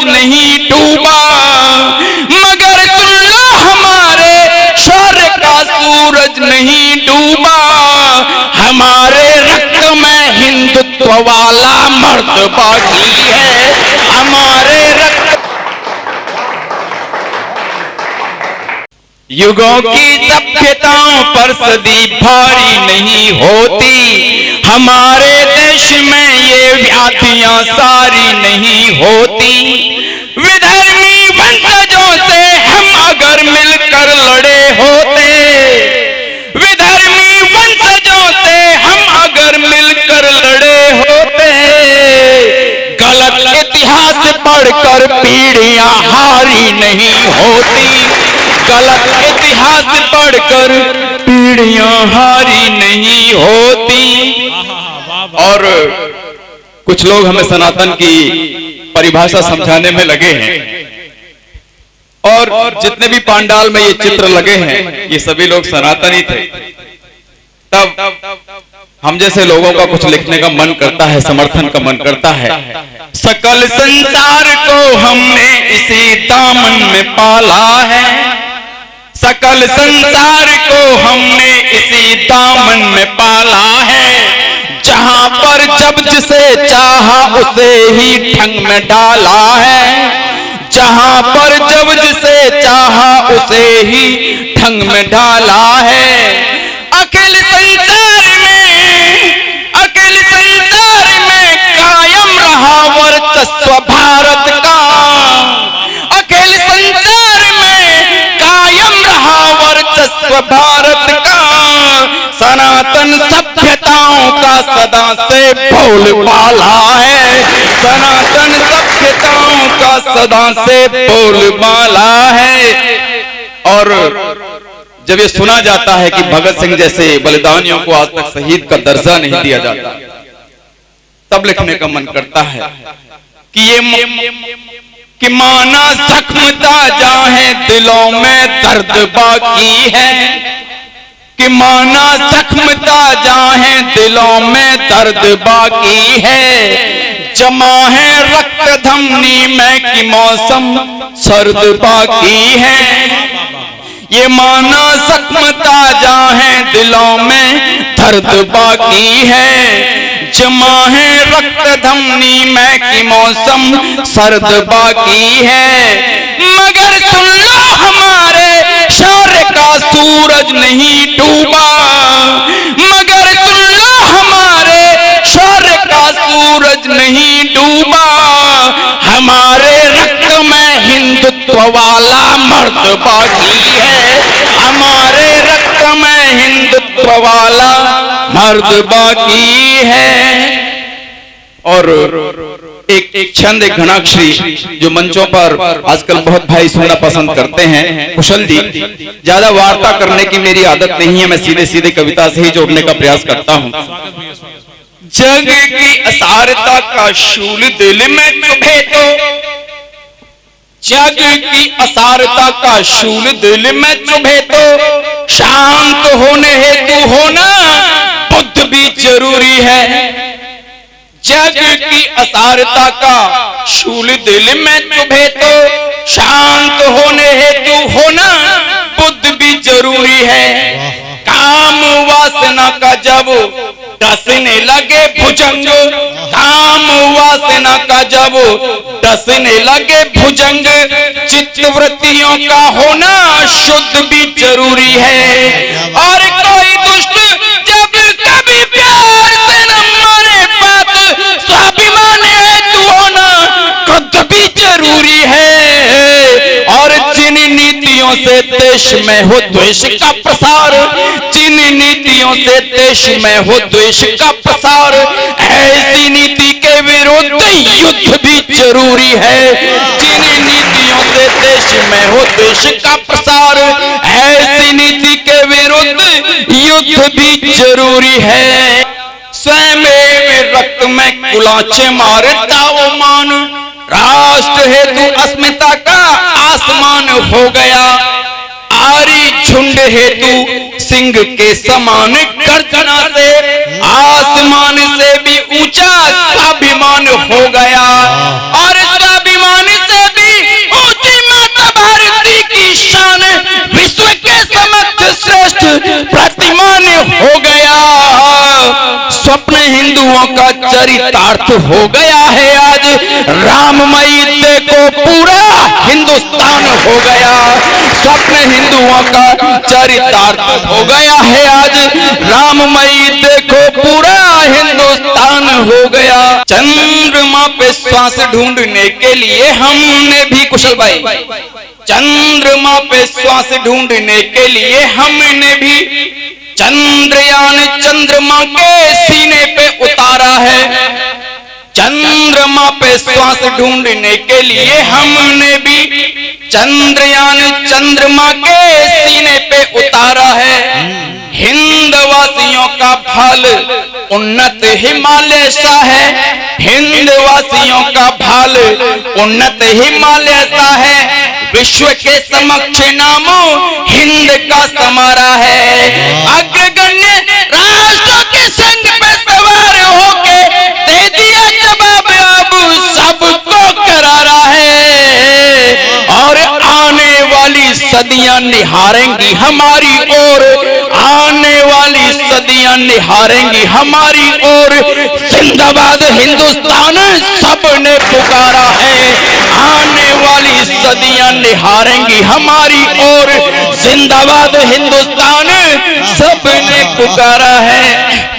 नहीं डूबा, मगर सुन लो हमारे शौर्य का सूरज नहीं डूबा। हमारे रक्त में हिंदुत्व वाला मर्द बाकी है, हमारे रक्त। युगों की सभ्यताओं पर सदी भारी नहीं होती, हमारे देश में ये व्याधियां सारी नहीं होती। विधर्मी वंशजों से हम अगर मिलकर लड़े होते, विधर्मी वंशजों से हम अगर मिलकर लड़े होते, गलत इतिहास पढ़कर पीढ़ियां हारी नहीं होती, गलत इतिहास पढ़कर पीढ़ियां हारी नहीं होती। और कुछ लोग हमें सनातन की परिभाषा समझाने में लगे हैं, और जितने भी पांडाल में ये चित्र लगे हैं ये सभी लोग सनातनी थे। तब हम जैसे लोगों का कुछ लिखने का मन करता है, समर्थन का मन करता है। सकल संसार को हमने इसी दामन में पाला है, सकल संसार को हमने इसी दामन में पाला है। जहां पर जब जिसे चाहा उसे ही ठंग में डाला है, जहां पर जब जिसे चाहा उसे ही ठंग में डाला है। अखिल संसार में कायम रहा वर्चस्व भारत का, अखिल संसार में कायम रहा वर्चस्व भारत का। सनातन सभ्यताओं का सदा से बोलबाला है, सनातन सभ्यताओं का सदा से बोलबाला है। और जब ये सुना जाता है कि भगत सिंह जैसे बलिदानियों को आज तक शहीद का दर्जा नहीं दिया जाता, तब लिखने का मन करता है कि माना जख्म ताजा है दिलों में दर्द बाकी है, कि माना जख्म ताजा है दिलों में दर्द बाकी है। जमा है रक्त धमनी में कि मौसम सर्द बाकी है। ये माना जख्म ताजा है दिलों में दर्द बाकी है। जमा है रक्त धमनी में कि मौसम सर्द बाकी है। मगर सुन लो हमारे शौर्य का सूरज नहीं डूबा, मगर सुन लो हमारे शौर्य का सूरज नहीं डूबा। हमारे रक्त में हिंदुत्व वाला मर्द बाकी है, हमारे रक्त में हिंदुत्व वाला मर्द बाकी है। और एक छंद, एक घनाक्षरी जो मंचों पर आजकल बहुत भाई सुनना पसंद करते हैं, कुशल जी। ज्यादा वार्ता करने की मेरी आदत नहीं है, मैं सीधे सीधे कविता से ही जोड़ने का प्रयास करता हूँ। जग की असारता का शूल दिल में चुभे तो, जग की असारता का शूल दिल में चुभे तो, शांत होने हेतु होना बुद्ध भी जरूरी है। जग की असारता का शूल दिल में चुभे तो, शांत होने हेतु होना बुद्ध भी जरूरी है। काम वासना का जब डसने लगे भुजंग, काम वासना का जब डसने लगे भुजंग, चित्तवृत्तियों का होना शुद्ध भी जरूरी है। और कोई दुष्ट जब कभी प्यार से न माने बात, स्वाभिमान हेतु होना खुद भी जरूरी है। और जिन नीतियों से देश में हो द्वेष का प्रसार, जिन नीतियों से देश में हो द्वेष का प्रसार, ऐसी नीति के विरुद्ध युद्ध भी जरूरी है। जिन नीतियों से देश में हो द्वेष का प्रसार, ऐसी नीति के विरुद्ध युद्ध भी जरूरी है। स्वयं रक्त में कुलाचे मारता वो मान, राष्ट्र हेतु अस्मिता का आसमान हो गया। आरी झुंड हेतु सिंह के समान गर्जना से, आसमान से भी ऊंचा स्वाभिमान हो गया। और स्वाभिमान से हिंदुओं का चरितार्थ हो गया है आज, राममयी देखो पूरा हिंदुस्तान हो गया। स्वप्न हिंदुओं का चरितार्थ हो गया है आज, राममयी देखो पूरा हिंदुस्तान हो गया। चंद्रमा पे श्वास ढूंढने के लिए हमने भी, कुशल भाई, चंद्रमा पे श्वास ढूंढने के लिए हमने भी चंद्रयान चंद्रमा के सीने पे उतारा है। चंद्रमा पे श्वास ढूंढने के लिए हमने भी चंद्रयान चंद्रमा के सीने पे उतारा है। हिंदवासियों का भाल उन्नत हिमालय सा है, हिंदवासियों का भाल उन्नत हिमालय सा है। विश्व के समक्ष नामो हिंद का समारा है। अग्रगण्य राष्ट्रों के संग पे सवार होके दे दिया जवाब, अब सबको करारा है। और आने वाली सदियां निहारेंगी हमारी ओर, आने वाली सदियां निहारेंगी हमारी ओर। जिंदाबाद हिंदुस्तान सबने पुकारा है, आने वाली सदियां निहारेंगी हमारी ओर। जिंदाबाद हिंदुस्तान सबने पुकारा है।